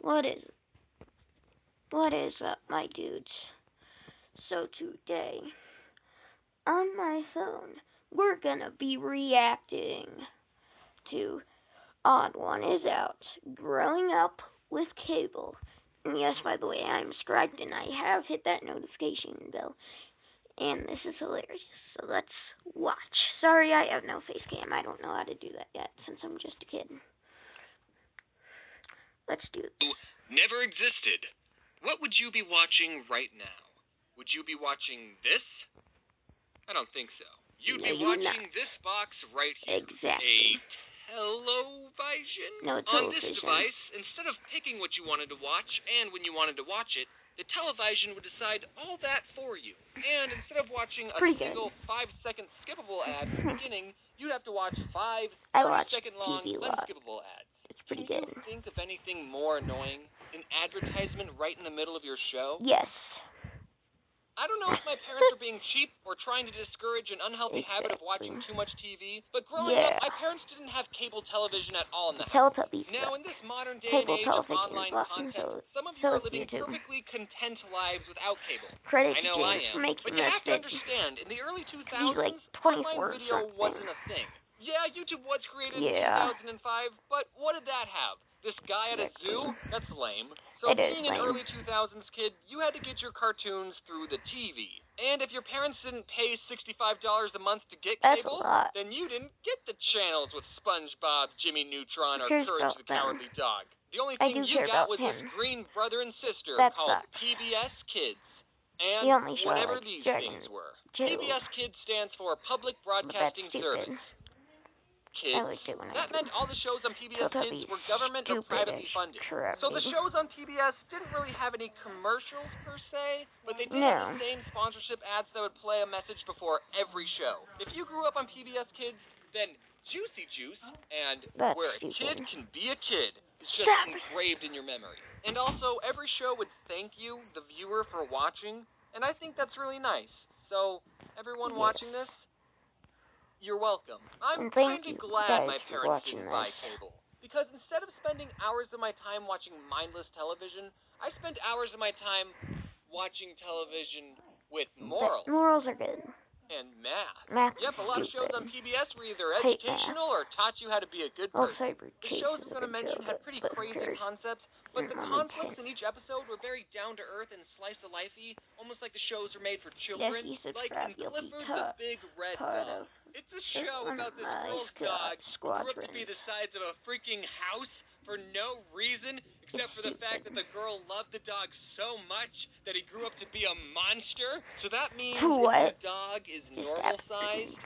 What is what is up, my dudes? So today, on my phone, we're gonna be reacting to Odd One Is Out, Growing Up with Cable. And yes, by the way, I'm subscribed and I have hit that notification bell. And this is hilarious. So let's watch. Sorry, I have no face cam. I don't know how to do that yet since I'm just a kid. Let's do it. Never existed. What would you be watching right now? Would you be watching this? I don't think so. You'd be watching this box right here. Exactly. A television? No, On this device, instead of picking what you wanted to watch and when you wanted to watch it, the television would decide all that for you. And instead of watching a single 5-second skippable ad at the beginning, you'd have to watch 5 30-second long unskippable ads. It's pretty good. Can you think of anything more annoying? An advertisement right in the middle of your show? Yes. I don't know if my parents are being cheap or trying to discourage an unhealthy habit of watching too much TV, but growing up, my parents didn't have cable television at all in the house. Now, in this modern day and age of online content, some of you are living perfectly content lives without cable. I know I am. But you have to understand, in the early 2000s, online video wasn't a thing. Yeah, YouTube was created in 2005, but what did that have? This guy at a zoo? That's lame. So being an early 2000s kid, you had to get your cartoons through the TV. And if your parents didn't pay $65 a month to get cable, then you didn't get the channels with SpongeBob, Jimmy Neutron, or Courage the Cowardly Dog. The only thing you got was this green brother and sister called PBS Kids. And whatever these things were. PBS Kids stands for Public Broadcasting Service. Kids. That meant all the shows on PBS Kids were government or privately funded. So the shows on PBS didn't really have any commercials per se, but they did have the same sponsorship ads that would play a message before every show. If you grew up on PBS Kids, then Juicy Juice and Where a Kid Can Be a Kid is just engraved in your memory. And also, every show would thank you, the viewer, for watching, and I think that's really nice. So, everyone watching this, you're welcome. I'm kind of glad my parents didn't buy cable. Because instead of spending hours of my time watching mindless television, I spent hours of my time watching television with morals. Morals are good. And math. Yep, a lot of shows on PBS were either educational or taught you how to be a good person. The shows I'm going to mention had pretty crazy concepts, but the conflicts in each episode were very down-to-earth and slice-of-life-y, almost like the shows were made for children, like in Clifford the Big Red Dog. It's a show about this girl's dog who grew up to be the size of a freaking house for no reason, except for the fact that the girl loved the dog so much that he grew up to be a monster. So that means if the dog is normal-sized,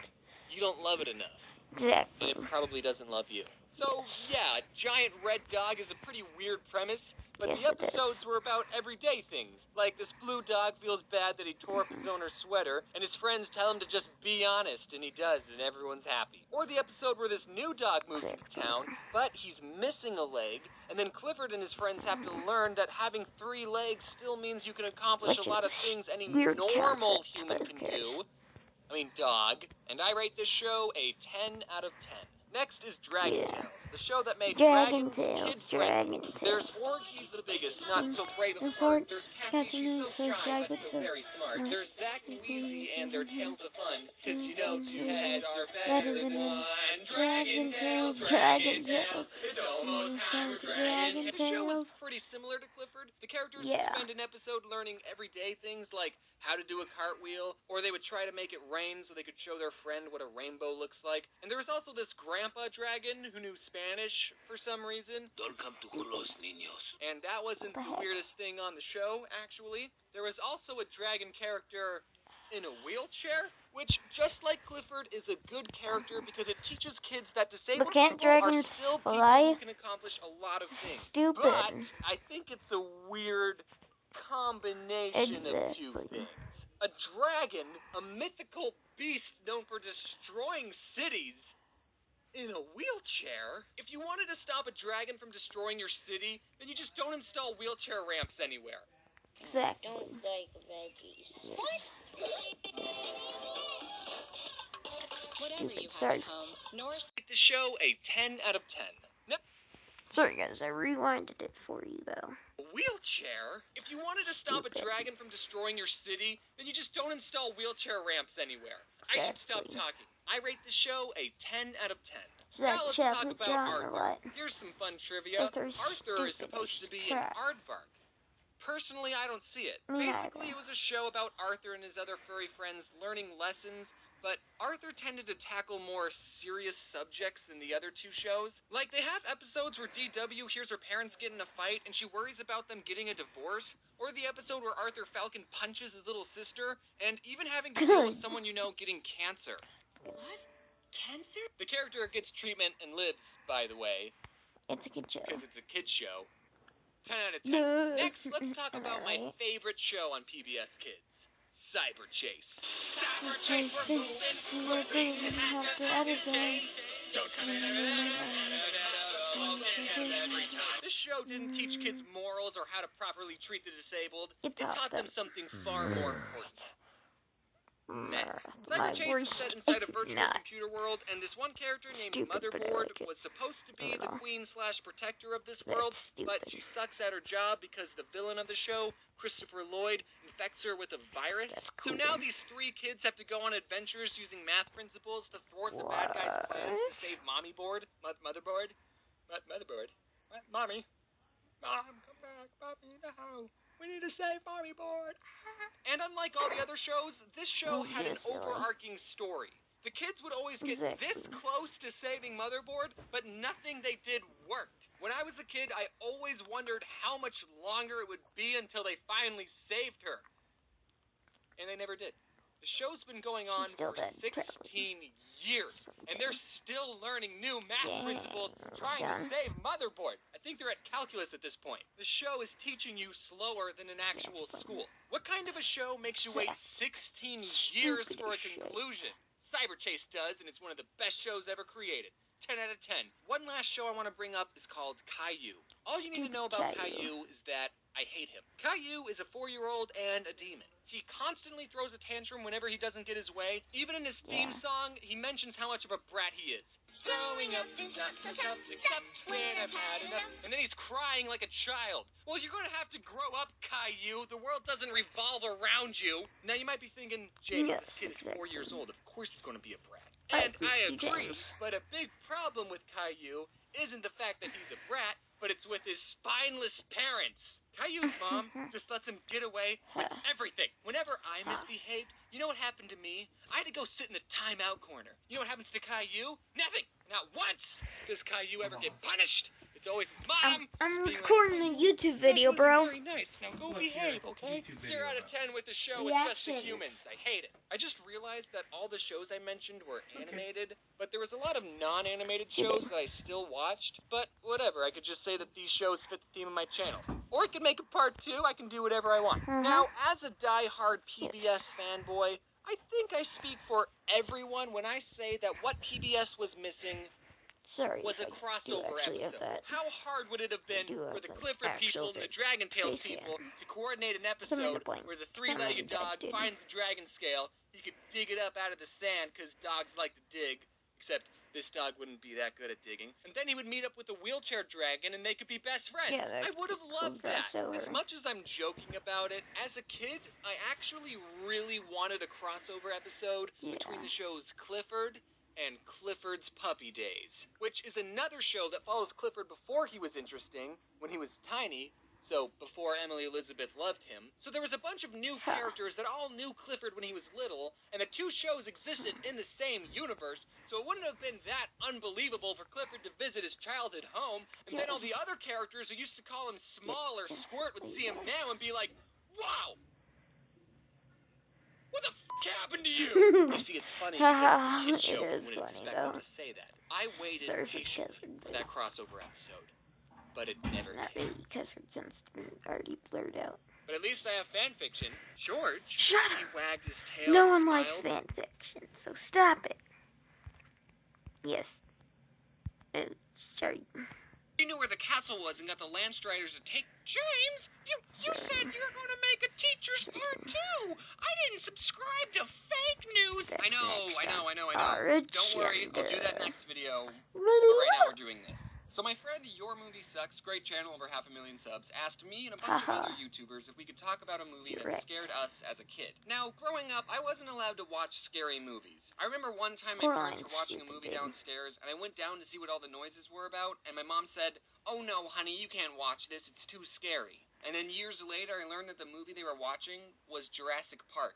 you don't love it enough. And it probably doesn't love you. So, yeah, a giant red dog is a pretty weird premise, but the episodes were about everyday things. Like this blue dog feels bad that he tore up his owner's sweater, and his friends tell him to just be honest, and he does, and everyone's happy. Or the episode where this new dog moves into town, but he's missing a leg, and then Clifford and his friends have to learn that having 3 legs still means you can accomplish a lot of things any normal human can do. Dog. And I rate this show a 10 out of 10. Next is Dragon Tales, the show that made dragons kid-friendly. There's Org, he's the biggest, not so brave of heart. There's Cassie, she's so shy, but so very smart. There's Zack and Wheezy and their Tales of Fun, 'cause you know 2 heads are better than 1. Dragon Tales, Dragon Tales, it's almost time for Dragon Tales. The show was pretty similar to Clifford. The characters would spend an episode learning everyday things like how to do a cartwheel, or they would try to make it rain so they could show their friend what a rainbow looks like. And there was also this grandpa dragon who knew Spanish for some reason. Welcome to los niños. And that wasn't the weirdest thing on the show, actually. There was also a dragon character in a wheelchair, which, just like Clifford, is a good character because it teaches kids that disabled people are still people who can accomplish a lot of things. But I think it's a weird combination of 2 things. A dragon, a mythical beast known for destroying cities, in a wheelchair? If you wanted to stop a dragon from destroying your city, then you just don't install wheelchair ramps anywhere. Exactly. Don't like veggies. What? Whatever you have at home, Norris Rate the show a 10 out of 10. Nope. Sorry guys, I rewinded it for you though. A wheelchair? If you wanted to stop a dragon from destroying your city, then you just don't install wheelchair ramps anywhere. Exactly. I should stop talking. I rate the show a 10 out of 10. Now let's talk about Arthur. Here's some fun trivia. Arthur is supposed to be an aardvark. Personally, I don't see it. Basically, it was a show about Arthur and his other furry friends learning lessons, but Arthur tended to tackle more serious subjects than the other two shows. Like, they have episodes where DW hears her parents get in a fight and she worries about them getting a divorce, or the episode where Arthur Falcon punches his little sister, and even having to deal with someone you know getting cancer. What? Cancer? The character gets treatment and lives, by the way. It's a kid show. Because it's a kid's show. 10 out of 10. Next, let's talk about my favorite show on PBS Kids. Cyber Chase. Cyber Chase, we're moving. This show didn't teach kids morals or how to properly treat the disabled. It taught them something far more important. Cyber Chase is set inside a virtual computer world, and this one character named Motherboard was supposed to be the queen/protector of this world, but she sucks at her job because the villain of the show, Christopher Lloyd, infects her with a virus. So now these three kids have to go on adventures using math principles to thwart the bad guy's plans to save Motherboard. Mommy. Mom, come back. Mommy, no. We need to save Motherboard. And unlike all the other shows, this show had an overarching story. The kids would always get this close to saving Motherboard, but nothing they did worked. When I was a kid, I always wondered how much longer it would be until they finally saved her. And they never did. The show's been going on for 16 years, and they're still learning new math principles trying to save Motherboard. I think they're at calculus at this point. The show is teaching you slower than an actual school. What kind of a show makes you wait 16 years for a conclusion? Cyber Chase does, and it's one of the best shows ever created. 10 out of 10. One last show I want to bring up is called Caillou. All you need to know about Caillou is that I hate him. Caillou is a 4-year-old and a demon. He constantly throws a tantrum whenever he doesn't get his way. Even in his theme song, he mentions how much of a brat he is. Growing up is not so tough, except when I've had enough. And then he's crying like a child. Well, you're going to have to grow up, Caillou. The world doesn't revolve around you. Now, you might be thinking, Jake, this kid is 4 years old. Of course he's going to be a brat. And I agree, but a big problem with Caillou isn't the fact that he's a brat, but it's with his spineless parents. Caillou's mom just lets him get away with everything. Whenever I misbehaved, you know what happened to me? I had to go sit in the timeout corner. You know what happens to Caillou? Nothing. Not once does Caillou ever get punished. It's always Mom. I'm recording a YouTube video, bro. Very nice. Now go behave, okay? 0 out of 10 with the show with Just the Humans. I hate it. I just realized that all the shows I mentioned were animated, but there was a lot of non-animated shows that I still watched. But whatever, I could just say that these shows fit the theme of my channel. Or I could make a part 2. I can do whatever I want. Now, as a die-hard PBS fanboy, I think I speak for everyone when I say that what PBS was missing was a crossover episode. How hard would it have been for the Clifford people and the Dragon Tales people to coordinate an episode where the three-legged dog finds the dragon scale, he could dig it up out of the sand because dogs like to dig, except this dog wouldn't be that good at digging. And then he would meet up with a wheelchair dragon and they could be best friends. I would have loved that. As much as I'm joking about it, as a kid, I actually really wanted a crossover episode between the shows Clifford and Clifford's Puppy Days, which is another show that follows Clifford before he was interesting, when he was tiny, so before Emily Elizabeth loved him. So there was a bunch of new characters that all knew Clifford when he was little, and the two shows existed in the same universe, so it wouldn't have been that unbelievable for Clifford to visit his childhood home, and then all the other characters who used to call him Small or Squirt would see him now and be like, wow! What the happened to you? You see, it's funny because it's show wouldn't expect them to say that. I waited patiently for that crossover episode, but it never came. Because it's already blurred out. But at least I have fan fiction. George, he wagged his tail. No one likes fan fiction, so stop it. Yes. Sorry. You knew where the castle was and got the Landstriders to take... James, you said you were going to make a teacher's part 2. I didn't subscribe to fake news. I know. Don't worry, I'll do that next video. But right now we're doing this. So my friend Your Movie Sucks, great channel, over 500,000 subs, asked me and a bunch of other YouTubers if we could talk about a movie that scared us as a kid. Now, growing up, I wasn't allowed to watch scary movies. I remember one time my parents were watching a movie downstairs, and I went down to see what all the noises were about, and my mom said, "Oh no, honey, you can't watch this, it's too scary." And then years later, I learned that the movie they were watching was Jurassic Park.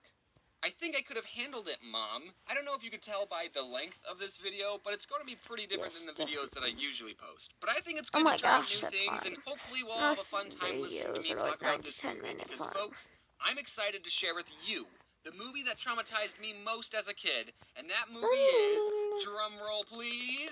I think I could have handled it, Mom. I don't know if you could tell by the length of this video, but it's going to be pretty different than the videos that I usually post. But I think it's good to try new things, and hopefully we'll have a fun time listening to me talk about this movie. Because, folks, I'm excited to share with you the movie that traumatized me most as a kid, and that movie is, drum roll please,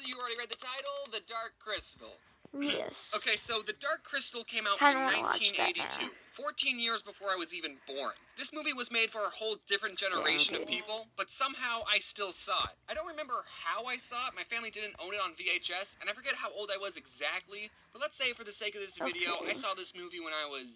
you already read the title, The Dark Crystal. Yes. Okay, so The Dark Crystal came out in 1982, 14 years before I was even born. This movie was made for a whole different generation of people, but somehow I still saw it. I don't remember how I saw it. My family didn't own it on VHS, and I forget how old I was exactly, but let's say for the sake of this video, I saw this movie when I was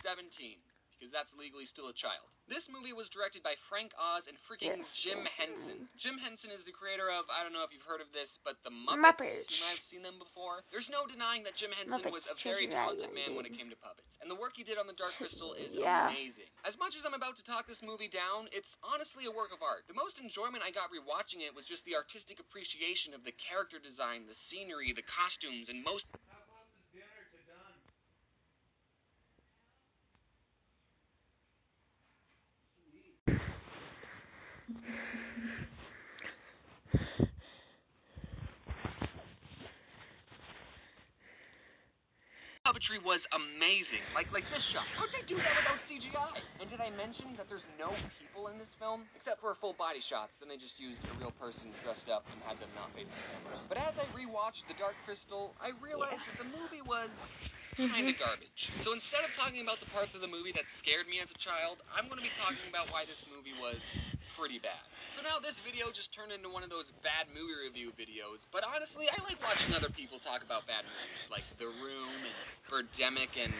17. Because that's legally still a child. This movie was directed by Frank Oz and freaking Jim Henson. Jim Henson is the creator of, I don't know if you've heard of this, but the Muppets. You might have seen them before. There's no denying that Jim Henson was a very talented man when it came to puppets. And the work he did on The Dark Crystal is amazing. As much as I'm about to talk this movie down, it's honestly a work of art. The most enjoyment I got rewatching it was just the artistic appreciation of the character design, the scenery, the costumes, and most... Puppetry was amazing. Like this shot. How'd they do that without CGI? And did I mention that there's no people in this film? Except for full body shots. Then they just used a real person dressed up and had them not face the camera. But as I rewatched The Dark Crystal, I realized that the movie was kind of garbage. So instead of talking about the parts of the movie that scared me as a child, I'm going to be talking about why this movie was pretty bad. So now this video just turned into one of those bad movie review videos, but honestly, I like watching other people talk about bad movies, like The Room and Birdemic and...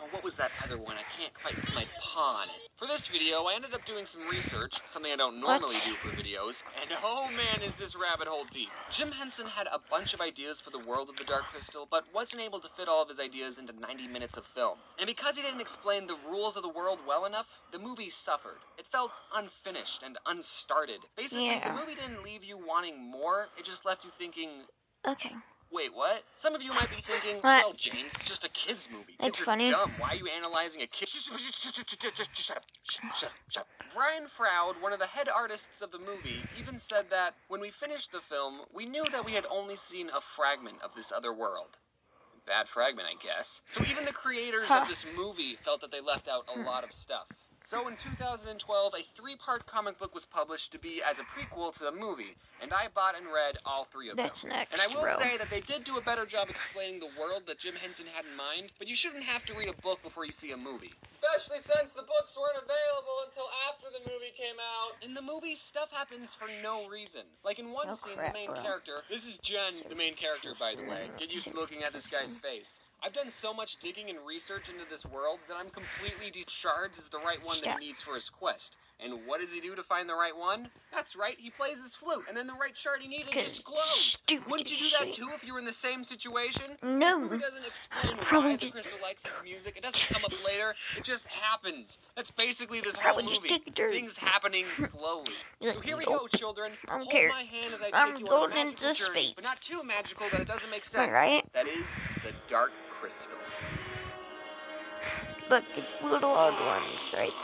oh, what was that other one? I can't quite put my paw on it. For this video, I ended up doing some research, something I don't normally do for videos, and oh man, is this rabbit hole deep. Jim Henson had a bunch of ideas for the world of The Dark Crystal, but wasn't able to fit all of his ideas into 90 minutes of film. And because he didn't explain the rules of the world well enough, the movie suffered. It felt unfinished and unstarted. Basically, the movie didn't leave you wanting more, it just left you thinking... okay. Wait, what? Some of you might be thinking, well, James, it's just a kid's movie. Kids are dumb. Why are you analyzing a kid? Shut up. Brian Froud, one of the head artists of the movie, even said that when we finished the film, we knew that we had only seen a fragment of this other world. Bad fragment, I guess. So even the creators of this movie felt that they left out a lot of stuff. So in 2012, a 3-part comic book was published to be as a prequel to the movie, and I bought and read all 3 of them. And I will say that they did do a better job explaining the world that Jim Henson had in mind, but you shouldn't have to read a book before you see a movie. Especially since the books weren't available until after the movie came out. In the movie, stuff happens for no reason. Like in one scene, the main character, this is Jen, the main character, by the way. Get used to looking at this guy's face. I've done so much digging and research into this world that I'm completely discharged as the right one that he needs for his quest. And what does he do to find the right one? That's right, he plays his flute, and then the right shard he needed just glows. Wouldn't you do that too if you were in the same situation? No. The movie doesn't explain why the crystal likes his music. It doesn't come up later. It just happens. That's basically this whole movie. Things happening slowly. So here we go, children. Hold my hand as I take you on a magical journey, but not too magical that it doesn't make sense. That is The Dark Crystal. Look, it's little odd ones, right?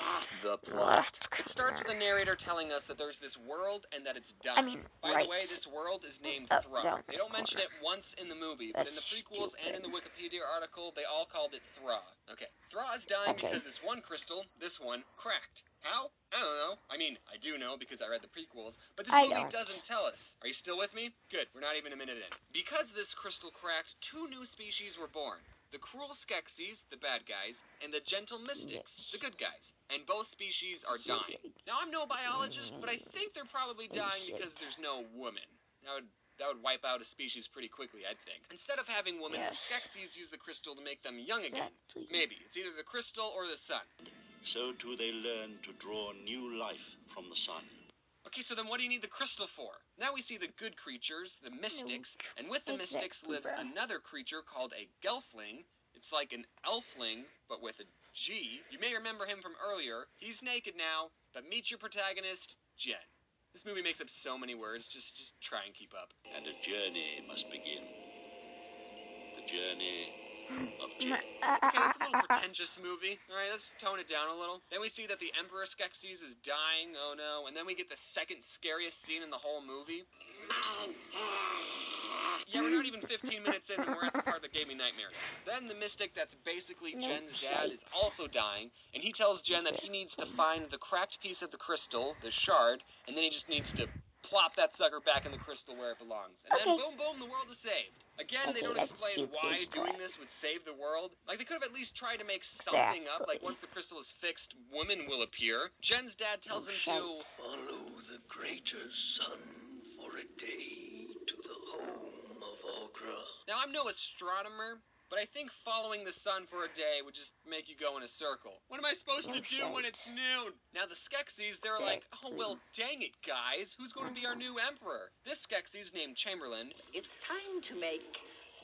The plot. It starts with the narrator telling us that there's this world and that it's done. By the way, this world is named Thra. They don't mention it once in the movie, but in the prequels and in the Wikipedia article, they all called it Thra. Okay, Thra is dying because this one crystal, this one, cracked. How? I don't know. I mean, I do know because I read the prequels, but this movie doesn't tell us. Are you still with me? Good, we're not even a minute in. Because this crystal cracked, 2 new species were born. The cruel Skeksis, the bad guys, and the gentle Mystics, the good guys. And both species are dying. Now, I'm no biologist, but I think they're probably dying because there's no woman. That would wipe out a species pretty quickly, I'd think. Instead of having women, the Skeksis use the crystal to make them young again. Maybe. It's either the crystal or the sun. So too they learn to draw new life from the sun. A Okay, so then what do you need the crystal for? Now we see the good creatures, the mystics, and with the mystics lives another creature called a gelfling. It's like an elfling, but with a G. You may remember him from earlier. He's naked now, but meet your protagonist, Jen. This movie makes up so many words, just try and keep up. And a journey must begin. The journey of Jen. Okay, it's a little pretentious movie. Alright, let's tone it down a little. Then we see that the Emperor Skeksis is dying, oh no, and then we get the second scariest scene in the whole movie. Yeah, we're not even 15 minutes in and we're at the part that gave me nightmares. Then the mystic that's basically Jen's dad is also dying, and he tells Jen that he needs to find the cracked piece of the crystal, the shard, and then he just needs to plop that sucker back in the crystal where it belongs. And then boom, boom, the world is saved. Again, they don't explain why doing this would save the world. Like, they could have at least tried to make something up. Like, once the crystal is fixed, women will appear. Jen's dad tells him to follow the greater sun for a day to the home of Aughra. Now, I'm no astronomer, but I think following the sun for a day would just make you go in a circle. What am I supposed to do when it's noon? Now, the Skeksis, they're like, oh, well, dang it, guys. Who's going to be our new emperor? This Skeksis, named Chamberlain, it's time to make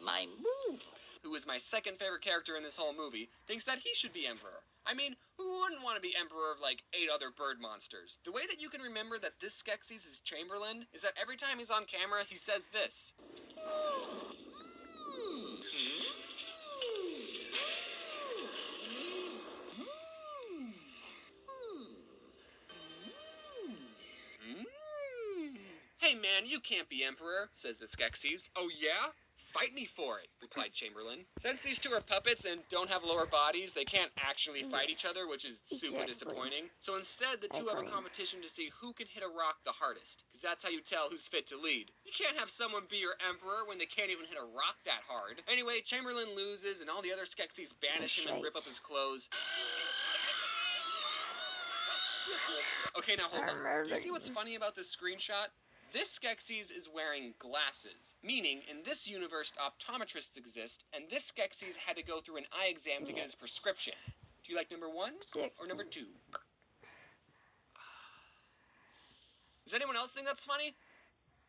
my move. Who is my second favorite character in this whole movie, thinks that he should be emperor. I mean, who wouldn't want to be emperor of, like, 8 other bird monsters? The way that you can remember that this Skeksis is Chamberlain is that every time he's on camera, he says this. Hey man, you can't be emperor, says the Skeksis. Oh yeah? Fight me for it, replied Chamberlain. Since these two are puppets and don't have lower bodies, they can't actually fight each other, which is super disappointing. So instead, the two have a competition to see who can hit a rock the hardest, because that's how you tell who's fit to lead. You can't have someone be your emperor when they can't even hit a rock that hard. Anyway, Chamberlain loses, and all the other Skeksis banish him and rip up his clothes. Okay, now hold on. Do you see what's funny about this screenshot? This Skeksis is wearing glasses, meaning in this universe optometrists exist, and this Skeksis had to go through an eye exam to get his prescription. Do you like number 1 or number 2? Does anyone else think that's funny?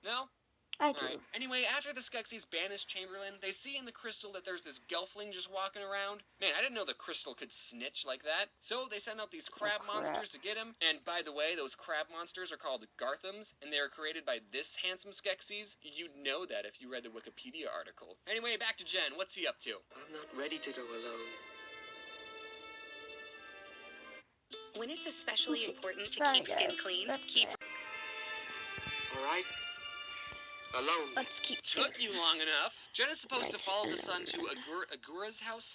No? I do. Alright. Anyway, after the Skeksis banish Chamberlain, they see in the crystal that there's this gelfling just walking around. Man, I didn't know the crystal could snitch like that. So they send out these crab monsters to get him. And by the way, those crab monsters are called Garthams, and they are created by this handsome Skeksis. You'd know that if you read the Wikipedia article. Anyway, back to Jen. What's he up to? I'm not ready to go alone. When it's especially important to keep skin clean, keep... All right. Alone. Let's keep Took you long enough. Jen is supposed to follow the sun to Agura's house.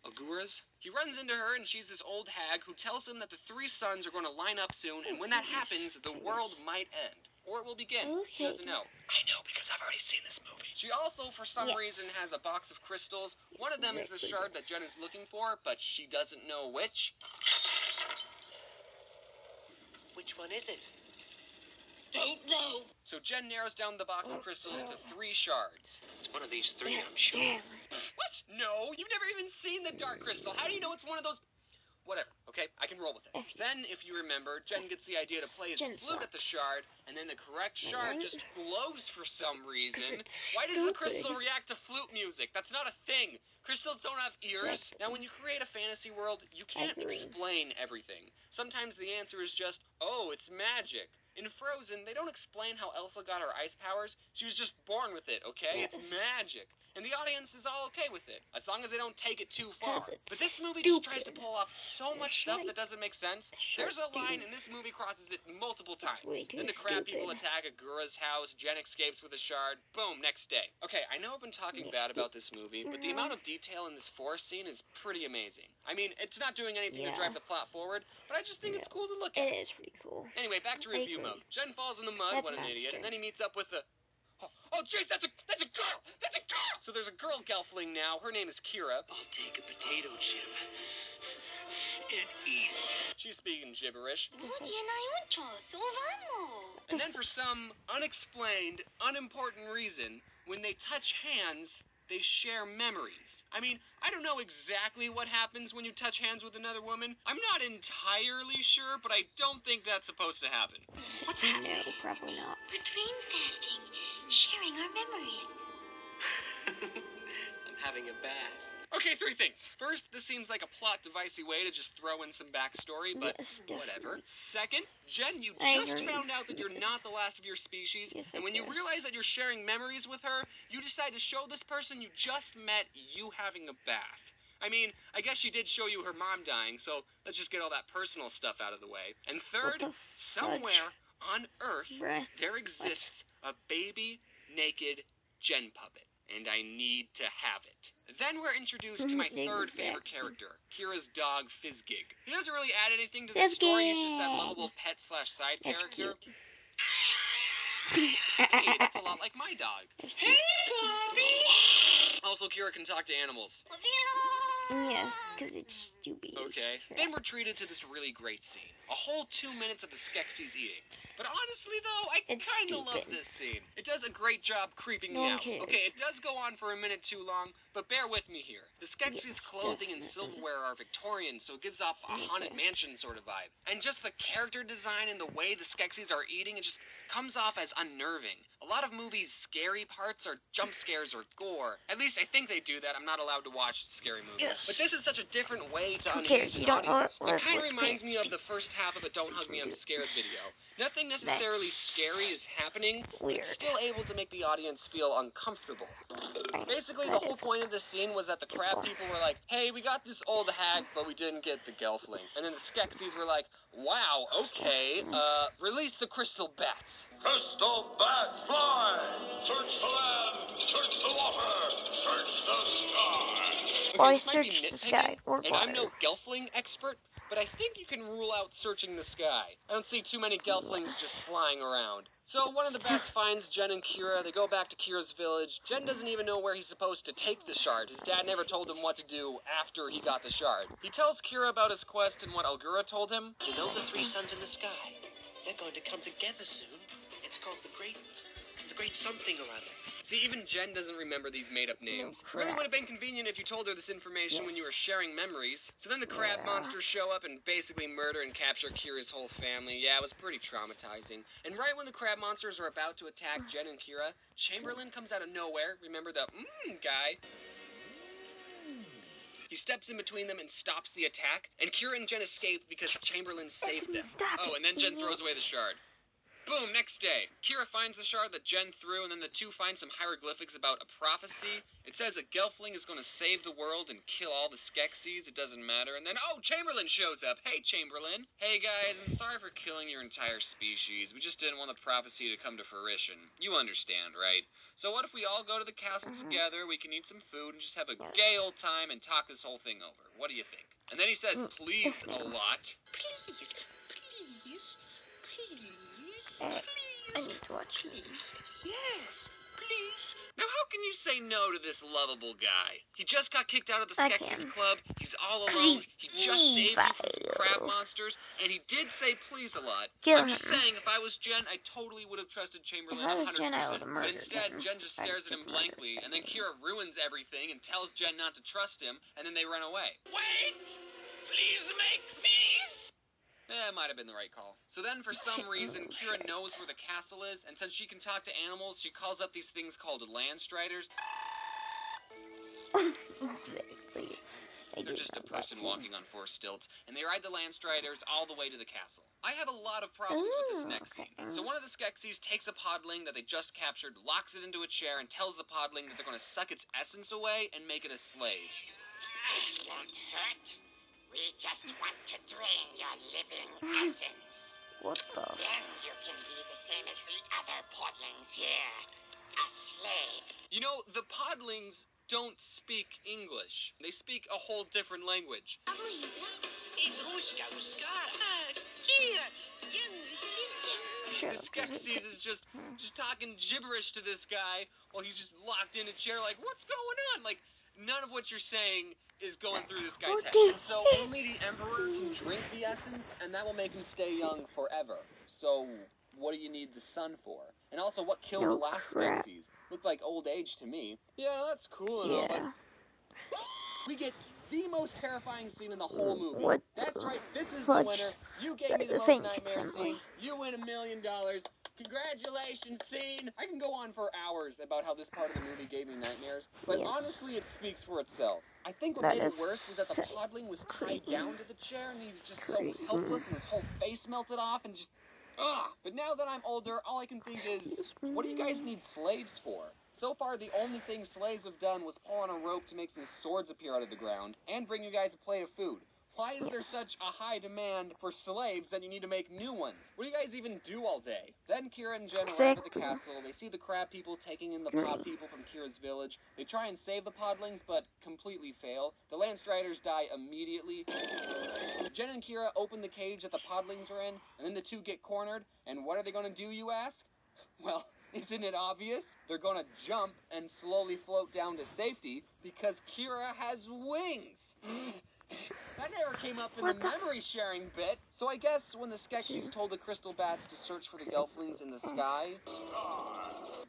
Agura's? He runs into her, and she's this old hag who tells him that the 3 suns are going to line up soon, and when that happens, the world might end. Or it will begin. She doesn't know. I know, because I've already seen this movie. She also, for some reason, has a box of crystals. One of them is the shard that Jen is looking for, but she doesn't know which. Which one is it? Don't know. So Jen narrows down the box of crystals to 3 shards. It's one of these 3, I'm sure. What? No, you've never even seen the dark crystal. How do you know it's one of those? Whatever, okay? I can roll with it. Then, if you remember, Jen gets the idea to play his flute at the shard, and then the correct shard just glows for some reason. Why does the crystal react to flute music? That's not a thing. Crystals don't have ears. Now, when you create a fantasy world, you can't explain everything. Sometimes the answer is just, oh, it's magic. In Frozen, they don't explain how Elsa got her ice powers. She was just born with it, okay? It's magic. And the audience is all okay with it, as long as they don't take it too far. But this movie just tries to pull off so much stuff that doesn't make sense. There's a line, and this movie crosses it multiple times. Then the crab people attack Agura's house, Jen escapes with a shard, boom, next day. Okay, I know I've been talking bad about this movie, but the amount of detail in this forest scene is pretty amazing. I mean, it's not doing anything to drive the plot forward, but I just think it's cool to look at. It is pretty cool. Anyway, back to review mode. Jen falls in the mud, what an idiot, and then he meets up with the... Oh, jeez, that's a girl! That's a girl! So there's a girl gelfling now. Her name is Kira. I'll take a potato chip and eat it. She's speaking gibberish. vamos. And then for some unexplained, unimportant reason, when they touch hands, they share memories. I mean, I don't know exactly what happens when you touch hands with another woman. I'm not entirely sure, but I don't think that's supposed to happen. What's happening? No, probably not. We're dream fasting, sharing our memories. I'm having a bath. Okay, 3 things. First, this seems like a plot-devicey way to just throw in some backstory, but whatever. Second, Jen, you just found out that you're not the last of your species, and when you realize that you're sharing memories with her, you decide to show this person you just met you having a bath. I mean, I guess she did show you her mom dying, so let's just get all that personal stuff out of the way. And third, somewhere on Earth, there exists a baby, naked Jen puppet, and I need to have it. Then we're introduced to my third favorite character, Kira's dog, Fizzgig. He doesn't really add anything to the story, he's just that lovable pet/side character. Hey, that's a lot like my dog. Hey, Bobby! Also, Kira can talk to animals. Yes, because it's stupid. Okay. Then we're treated to this really great scene. A whole 2 minutes of the Skeksis eating. But honestly, though, I kind of love this scene. It does a great job creeping me out. Okay, it does go on for a minute too long, but bear with me here. The Skeksis' clothing and silverware are Victorian, so it gives off a haunted mansion sort of vibe. And just the character design and the way the Skeksis are eating, it just comes off as unnerving. A lot of movies' scary parts are jump scares or gore. At least I think they do that. I'm not allowed to watch scary movies. Yes. But this is such a different way to unhinged an audience. It kind of reminds me of the first half of a Don't Hug Me, I'm Scared video. Nothing necessarily scary is happening. It's still able to make the audience feel uncomfortable. Basically, the whole point of this scene was that the crab people were like, hey, we got this old hag, but we didn't get the Gelfling. And then the Skeksis were like, wow, okay, release the crystal bats. Crystal bats fly! Search the land! Search the water! Search the sky! Okay, this might be nitpicking, and I'm no Gelfling expert, but I think you can rule out searching the sky. I don't see too many Gelflings just flying around. So one of the bats finds Jen and Kira. They go back to Kira's village. Jen doesn't even know where he's supposed to take the shard. His dad never told him what to do after he got the shard. He tells Kira about his quest and what Algura told him. You know the 3 suns in the sky? They're going to come together soon. It's called the Great something or other. See, even Jen doesn't remember these made-up names. Really would have been convenient if you told her this information when you were sharing memories. So then the crab monsters show up and basically murder and capture Kira's whole family. Yeah, it was pretty traumatizing. And right when the crab monsters are about to attack Jen and Kira, Chamberlain comes out of nowhere. Remember the guy? He steps in between them and stops the attack, and Kira and Jen escape because Chamberlain saved them. Oh, and then Jen throws away the shard. Boom, next day. Kira finds the shard that Jen threw, and then the two find some hieroglyphics about a prophecy. It says a Gelfling is going to save the world and kill all the Skeksis. It doesn't matter. And then, Chamberlain shows up. Hey, Chamberlain. Hey, guys, I'm sorry for killing your entire species. We just didn't want the prophecy to come to fruition. You understand, right? So what if we all go to the castle together, we can eat some food, and just have a gay old time and talk this whole thing over? What do you think? And then he says, please, a lot. Please. I need to watch this. Yes, please. Now, how can you say no to this lovable guy? He just got kicked out of the Skeksis Club. He's all alone. He just saved you from crab monsters, and he did say please a lot. I'm just saying, if I was Jen, I totally would have trusted Chamberlain 100%. But instead, Jen just stares at him blankly, and then Kira ruins everything and tells Jen not to trust him, and then they run away. Wait! Please make peace! It might have been the right call. So then, for some reason, Kira knows where the castle is, and since she can talk to animals, she calls up these things called Landstriders. They're just a person walking on 4 stilts, and they ride the Landstriders all the way to the castle. I have a lot of problems with this next scene. So one of the Skeksis takes a podling that they just captured, locks it into a chair, and tells the podling that they're going to suck its essence away and make it a slave. It won't hurt. We just want to drain your living essence. What the? Then you can be the same as the other podlings here. A slave. You know, the podlings don't speak English. They speak a whole different language. Skeksis is just talking gibberish to this guy while he's just locked in a chair like, what's going on? Like, none of what you're saying is going through this guy's head. And so only the Emperor can drink the essence, and that will make him stay young forever. So what do you need the sun for? And also, what killed the last Skeksis? Looked like old age to me. Yeah, that's cool and all, but We get the most terrifying scene in the whole movie. What? That's right, this is the winner. You gave me the most nightmare scene. You win $1 million. Congratulations, scene! I can go on for hours about how this part of the movie gave me nightmares, but honestly, it speaks for itself. I think what made it worse was that the podling was tied down to the chair, and he was just so helpless, and his whole face melted off, and just... Ugh! But now that I'm older, all I can think is, what do you guys need slaves for? So far, the only thing slaves have done was pull on a rope to make some swords appear out of the ground, and bring you guys a plate of food. Why is there such a high demand for slaves that you need to make new ones? What do you guys even do all day? Then Kira and Jen arrive at the castle. They see the crab people taking in the pod people from Kira's village. They try and save the podlings, but completely fail. The Landstriders die immediately. Jen and Kira open the cage that the podlings are in, and then the two get cornered. And what are they going to do, you ask? Well, isn't it obvious? They're going to jump and slowly float down to safety because Kira has wings. That never came up in the memory sharing bit. So I guess when the Skeksis told the crystal bats to search for the Gelflings in the sky,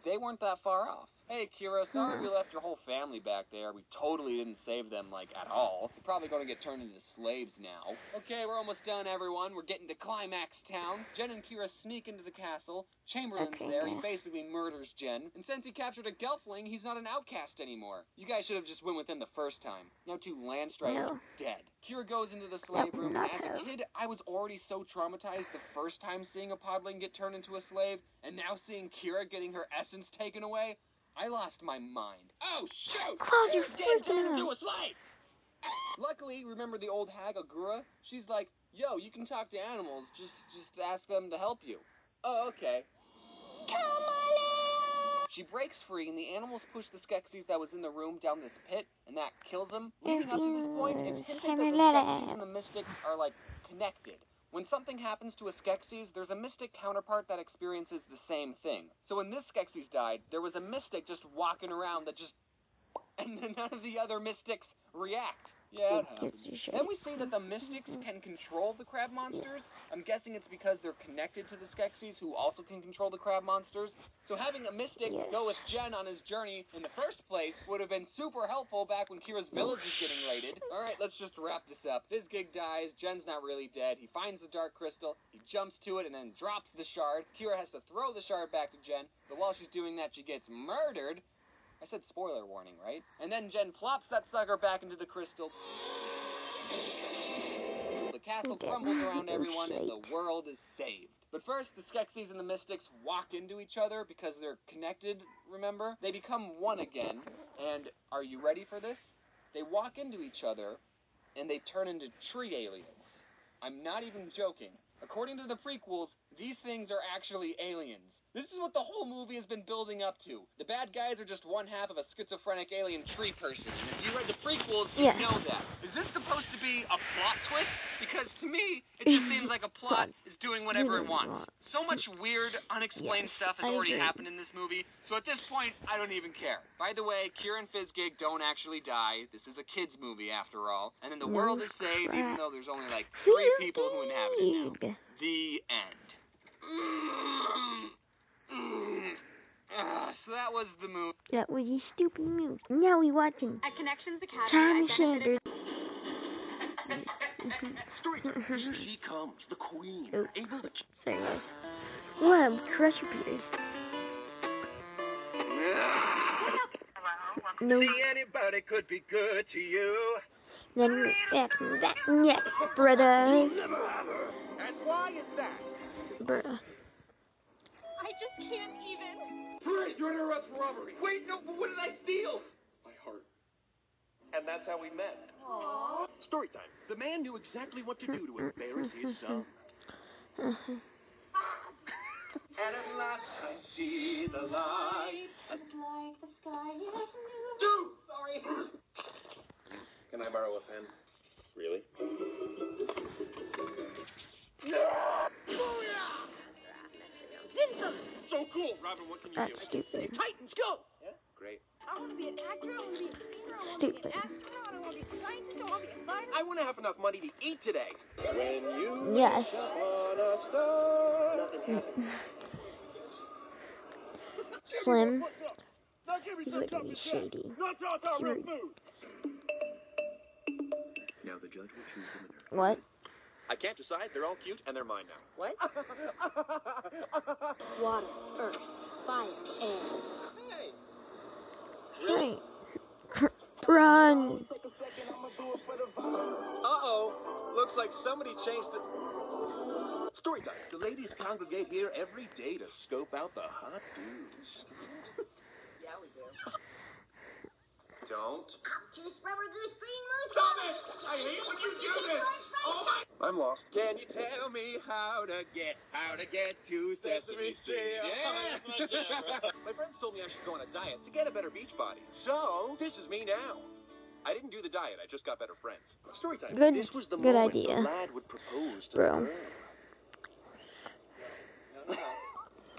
they weren't that far off. Hey, Kira, sorry we left your whole family back there. We totally didn't save them, like, at all. They're probably going to get turned into slaves now. Okay, we're almost done, everyone. We're getting to Climax Town. Jen and Kira sneak into the castle. Chamberlain's there. He basically murders Jen. And since he captured a Gelfling, he's not an outcast anymore. You guys should have just went with him the first time. Now 2 Landstriders are dead. Kira goes into the slave room, and as a kid, I was already so traumatized the first time seeing a podling get turned into a slave, and now seeing Kira getting her essence taken away, I lost my mind. Oh, shoot! You're dead, turned into a slave! Luckily, remember the old hag, Agura? She's like, yo, you can talk to animals, just ask them to help you. Oh, okay. She breaks free, and the animals push the Skeksis that was in the room down this pit, and that kills them. Leading up to this point, it's hinted that the Skeksis and the Mystics are, like, connected. When something happens to a Skeksis, there's a Mystic counterpart that experiences the same thing. So when this Skeksis died, there was a Mystic just walking around that just... and then none of the other Mystics react. Yeah, it happens. Then we see that the Mystics can control the crab monsters. I'm guessing it's because they're connected to the Skeksis, who also can control the crab monsters. So having a Mystic go with Jen on his journey in the first place would have been super helpful back when Kira's village was getting raided. Alright, let's just wrap this up. Fizzgig dies, Jen's not really dead, he finds the Dark Crystal, he jumps to it and then drops the shard. Kira has to throw the shard back to Jen, but while she's doing that, she gets murdered. I said spoiler warning, right? And then Jen plops that sucker back into the crystal. The castle crumbles around everyone and the world is saved. But first, the Skeksis and the Mystics walk into each other because they're connected, remember? They become one again, and are you ready for this? They walk into each other, and they turn into tree aliens. I'm not even joking. According to the prequels, these things are actually aliens. This is what the whole movie has been building up to. The bad guys are just one half of a schizophrenic alien tree person. And if you read the prequels, you know that. Is this supposed to be a plot twist? Because to me, it just seems like a plot is doing whatever it wants. So much weird, unexplained stuff has already happened in this movie, so at this point, I don't even care. By the way, Kira and Fizzgig don't actually die. This is a kid's movie, after all. And then the world is saved, even though there's only like 3 people who inhabit it now. The end. So that was the movie. That was a stupid movie. Now we watching At Connections Academy, Tom Sanders. Here she comes, the queen. Oh, Able to... sorry guys. Whoa, Crusher Peters. No. See, anybody could be good to you. Then back, yes, brother. And why is that? Bruh. I just can't even. Freeze, you're under arrest for robbery. Wait, no, but what did I steal? My heart. And that's how we met. Aww. Story time. The man knew exactly what to do to embarrass his son. And at last I see the light. It's like the sky is blue. Dude! Sorry. Can I borrow a pen? Really? So cool, Robin. What can you That's do? stupid. Titans, go! Yeah, great. I want to be an actor, I want to be a singer, I want to be an astronaut, I want to be a scientist, I want to be a fighter. I wouldn't have enough money to eat today. When you Yes. wish upon a star, nothing happens. Slim. Now give me He's some looking stuff to shady. Not our real food. Now the judge will choose the winner. What? I can't decide. They're all cute, and they're mine now. What? Water, earth, fire, air. Hey! Really? Run! Uh-oh. Looks like somebody changed the... Story time. The ladies congregate here every day to scope out the hot dudes. Yeah, we do. Don't. Just rubber goose green moose. Stop it! I hate when you do this! Oh my... I'm lost. Can you tell me how to get to Sesame Street? Yeah! My friends told me I should go on a diet to get a better beach body. So, this is me now. I didn't do the diet, I just got better friends. Story time. This was the good moment idea. the lad would propose to Bro. the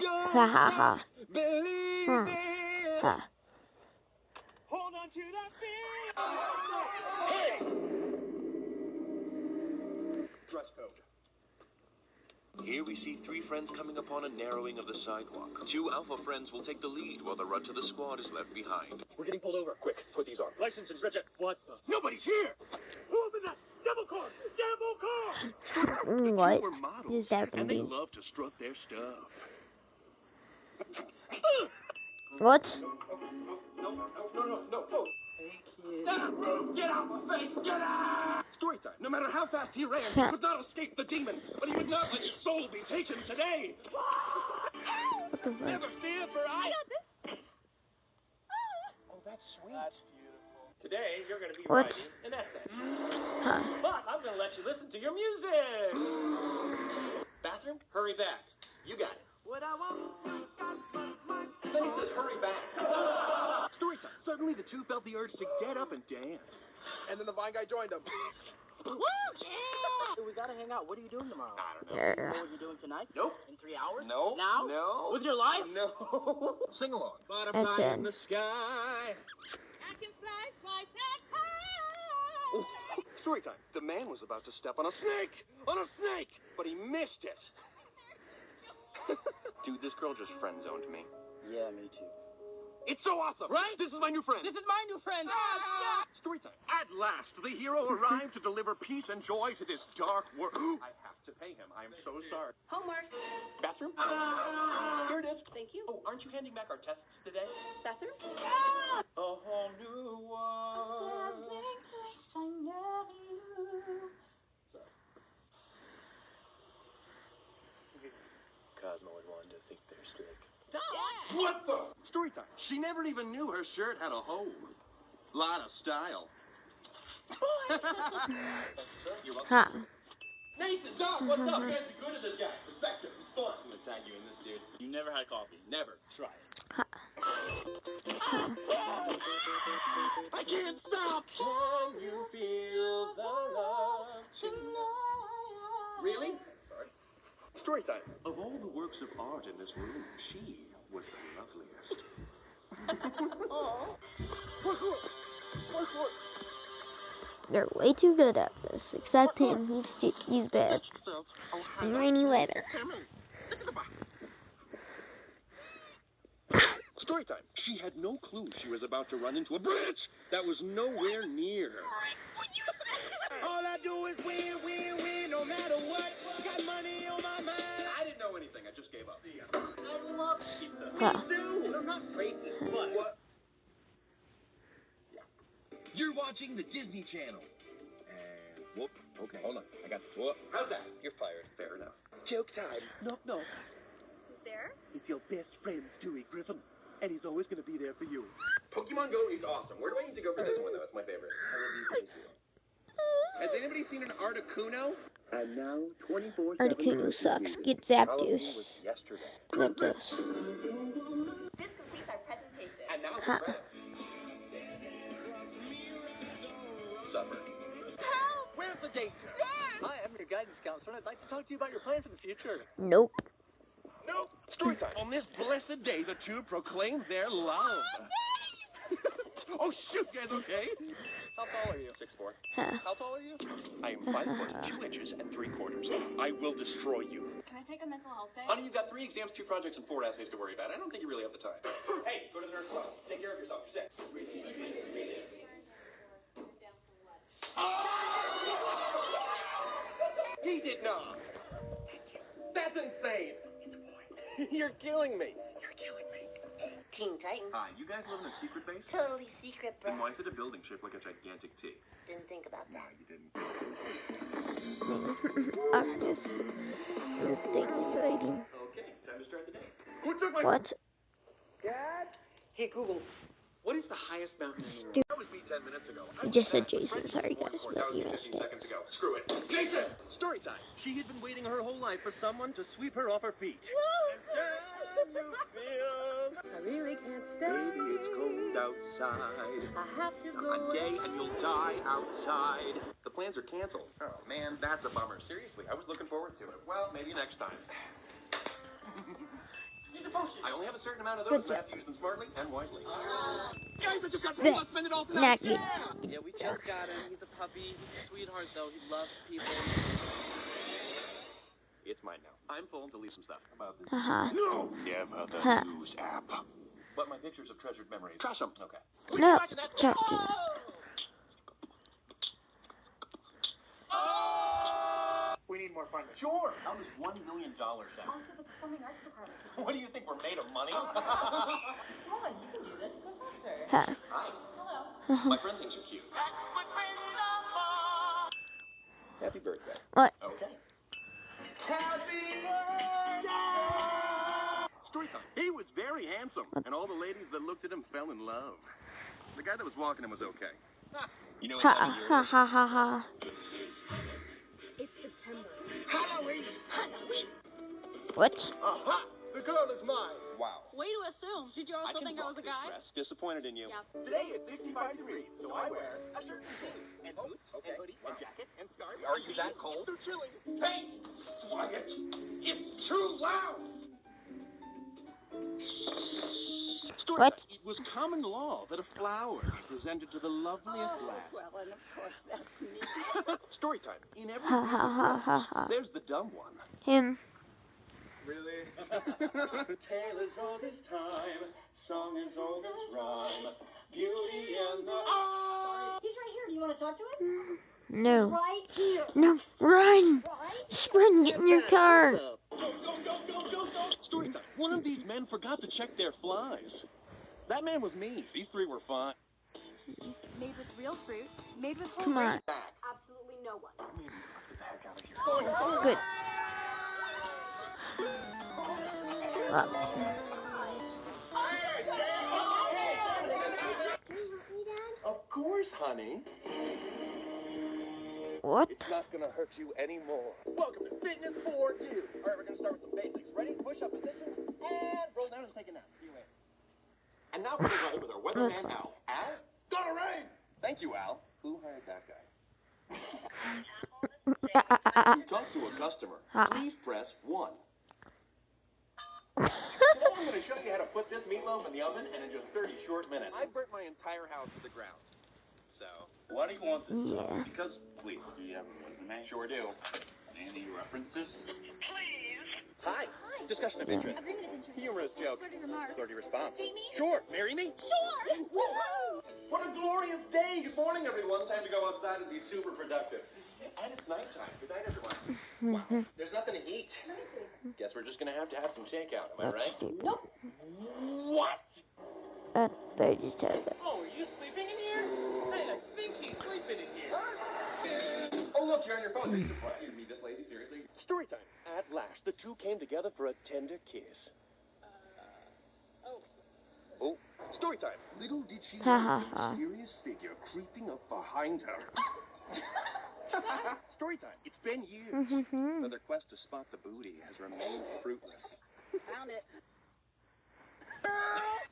girl. Ha ha ha. Believe it. Ha. Hold on to that fear. Dress code. Here we see three friends coming upon a narrowing of the sidewalk. Two alpha friends will take the lead while the run to the squad is left behind. We're getting pulled over. Quick, put these on. License and Bridget. What the? Nobody's here! Open that! Double car! Double car! What Were models, is happening? and they love to strut their stuff. What? No. Get out my face! Get out! Story time. No matter how fast he ran, he could not escape the demon, but he would not let his soul be taken today. What the fuck? Never fear, for I... Oh, that's sweet. That's beautiful. Today, you're going to be What? writing an essay. Huh. But I'm going to let you listen to your music. Bathroom, hurry back. You got it. What I want. Then he says, hurry back. Story time. Suddenly the two felt the urge to get up and dance. And then the Vine guy joined him. Woo! Yeah! So we gotta hang out. What are you doing tomorrow? I don't know. You know what you're doing tonight? Nope. In 3 hours? No. Now? No. With your life? No. Sing along. Butterfly in the sky. I can fly twice as high. Story time. The man was about to step on a snake! On a snake! But he missed it. Dude, this girl just friend-zoned me. Yeah, me too. It's so awesome! Right? This is my new friend. This is my new friend! Story time. At last, the hero arrived to deliver peace and joy to this dark world. I have to pay him. I am so sorry. Homework. Bathroom? Here it is. Thank you. Oh, aren't you handing back our tests today? Bathroom? A whole new world. Cosmo would want to think they're slick. Yeah. What the? Story time. She never even knew her shirt had a hole. Lot of style. You're welcome. Ha. Nathan, Doc, what's up? You guys are good at this guy. Respect him. He's fun. I'm gonna tag you in this, dude. You never had coffee. Never. Try it. Ha. I can't stop. Can you feel the love tonight? Really? Sorry. Story time. Of all the works of art in this room, she was the loveliest. They're way too good at this, except him. He's bad. In rainy weather. Story time. She had no clue she was about to run into a bridge that was nowhere near her. All I do is win, win, win, no matter what. Got money on my mind. I didn't know anything. I just gave up. I love pizza. Ha. Dude, I'm not racist, but... What? You're watching the Disney Channel. And whoop. Okay, hold on. I got this. Whoop. How's that? You're fired. Fair enough. Joke time. Knock, knock. Who's there? It's your best friend, Stewie Griffin. And he's always going to be there for you. Pokemon Go is awesome. Where do I need to go for this one, though? It's my favorite. I love these things, too. Has anybody seen an Articuno? And now, 24/7. Articuno sucks. Get Zapdos. Halloween was yesterday. Zapdos. This completes our presentation. And now Ha. it's red. Supper. Where's the danger? Hi, I'm your guidance counselor, and I'd like to talk to you about your plans for the future. Nope. No. Story time. On this blessed day, the two proclaimed their love. Oh, shoot, guys, okay? How tall are you? 6'4". Ha. How tall are you? I am 5 foot 2 inches and 3/4. I will destroy you. Can I take a mental health day? Honey, you've got 3 exams, 2 projects, and 4 essays to worry about. I don't think you really have the time. Hey, go to the nurse class. Take care of yourself. You're sick. He did not. That's insane. You're killing me. Teen Titan. Hi, you guys live in a secret base? Totally secret, bro. Then why is it a building shaped like a gigantic T? Didn't think about No, that. you didn't. Optimus. Instinct fighting. Okay, time to start the day. What? Dad? Hey, Google. What is the highest mountain in the world? Dude. That was me 10 minutes ago. I just said Jason. Sorry, guys. That But was you me missed 15 it. seconds ago. Screw it. Jason! Story time. She had been waiting her whole life for someone to sweep her off her feet. I really can't stay. Baby, it's cold outside. I have to go. I'm gay and you'll die outside. The plans are canceled. Oh, man, that's a bummer. Seriously, I was looking forward to it. Well, maybe next time. I only have a certain amount of those, and I have to use them smartly and wisely. Guys, I just got paid. Let's spend it all tonight. Not you. Yeah, we just got him. He's a puppy. He's a sweetheart, though. He loves people. It's mine now. I'm full to leave some stuff about this. No, Never the news app. But my pictures of treasured memories. Trash them. Okay. No, don't. We need more funding. Sure. How does $1 million sound? Also, the Performing Arts Department. What do you think? We're made of money? Come on, you can do this. Go faster. Huh. Hi. Hello. My friend thinks you're cute. Happy birthday. What? Okay. Happy birthday! Story time. He was very handsome, and all the ladies that looked at him fell in love. The guy that was walking him was okay. You know, it's Ha 7 years. ha ha ha ha. It's September. Halloween! What? Aha! The girl is mine. Wow. Way to assume. Did you also think I was a guy? Dress. Disappointed in you. Yeah. Today it's 65 degrees, so I wear a shirt and jeans, and boots, and hoodie, and jacket, and scarf. Are you that cold? They're chilly. Hey, Wyatt, it's too loud. What? It was common law that a flower presented to the loveliest lass. Well, and of course, that's me. Story time. In every Ha ha ha ha ha. there's the dumb one. Him. Really? Tale as old as time, song as old as rhyme, beauty and the... He's right here. Do you want to talk to him? No. Right here. No. Run. Right? Sprint. Get in your car. Go. Story time. One of these men forgot to check their flies. That man was me. These three were fine. Made with real fruit. Made with whole Come on. Absolutely no one. Get the heck out of here. Good. Of course, honey. What? It's not going to hurt you anymore. Welcome to Fitness for Two. All right, we're going to start with some basics. Ready? Push-up position, and roll down and take a nap. See you later. And now we're going with our weatherman, Al. Al? It's gonna rain! Thank you, Al. Who hired that guy? Talk to a customer. Please press 1. Today I'm going to show you how to put this meatloaf in the oven, and in just 30 short minutes. I burnt my entire house to the ground. So, why do you want this? Yeah. Because, please, do you have a resume? Sure do. Any references? Please. Hi. Discussion of interest. Agreement of interest. Humorous joke. Flirty remark. Flirty response. Date me? Sure. Marry me? Sure. Woohoo! What a glorious day! Good morning, everyone. Time to go outside and be super productive. And it's nighttime. Good night, everyone. Wow. There's nothing to eat. Guess we're just gonna have some takeout. Am I right? Nope. What? They just have it. Oh, are you sleeping in here? Hey, I think he's sleeping in here. Oh, look, you're on your phone. You meet this lady, seriously? Story time. At last, the two came together for a tender kiss. Oh, story time. Little did she know the mysterious figure creeping up behind her. Story time. It's been years. But their quest to spot the booty has remained fruitless. Found it.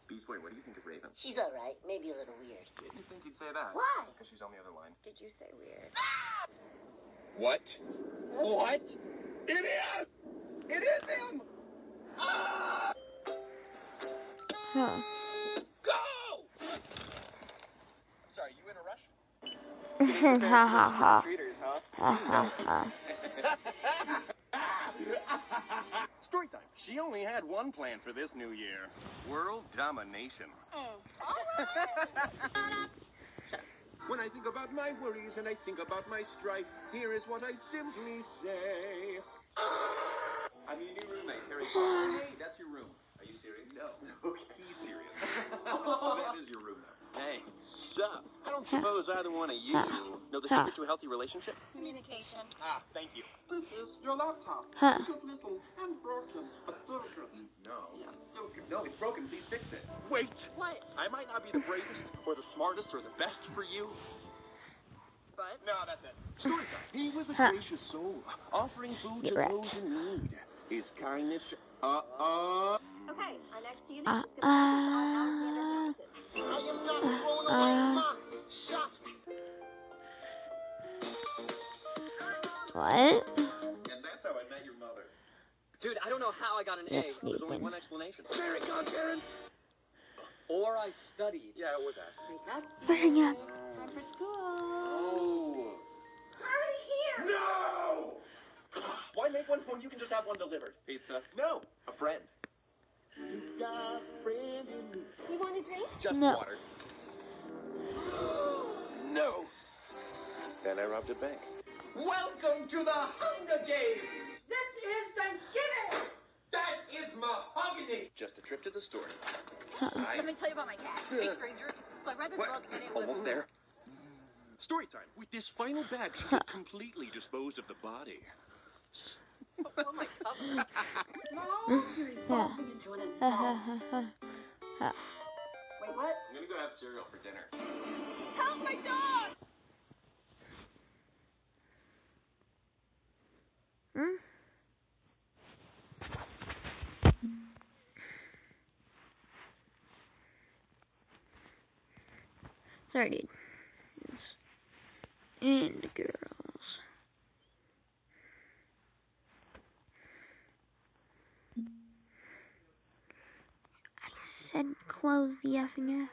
Beast Boy, what do you think of Raven? She's all right. Maybe a little weird. Didn't think you'd say that. Why? Because she's on the other line. Did you say weird? What? What? It is! It is him! Ah! Huh. Go! Sorry, you in a rush? Ha ha ha. Treaters, huh? Ha ha ha. Story time. She only had one plan for this new year. World domination. When I think about my worries and I think about my strife, here is what I simply say. I'm your new roommate, Harry Potter. Hey, that's your room. Are you serious? No. Okay. He's serious. That is your room, though. Hey, sup? I don't suppose either one of you know the secret to a healthy relationship? Communication. Ah, thank you. This is your laptop. Huh. It's just little and broken, but broken. No. Yeah, broken. No, it's broken. Please fix it. Wait! What? I might not be the bravest, or the smartest, or the best for you. But? No, that's it. Story time. He was a gracious soul, offering food to those in need. His kindness. Okay, our next unit is going to focus on Alexander Hamilton. I am not thrown away, Mom. Shut. What? And that's how I met your mother. Dude, I don't know how I got an A. There's only one explanation. Very good, Karen. Or I studied. Yeah, it was that. Wake up. Bring up. Time for school. Oh. Hurry here! No! Why make one when you can just have one delivered? Pizza? No, a friend. You got a friend in me. You want a drink? Just No. water. No. Then I robbed a bank. Welcome to the Hunger Games. This is Thanksgiving. That is mahogany. Just a trip to the store. Let me tell you about my cat. Hey, stranger. So I read this book and it was... Almost there. Story time. With this final bag, she had completely disposed of the body. What am I covering? No, you're evolving into an adult. Wait, what? I'm gonna go have cereal for dinner. Help my dog! Sorry, dude. And the girls. I said close the effing app.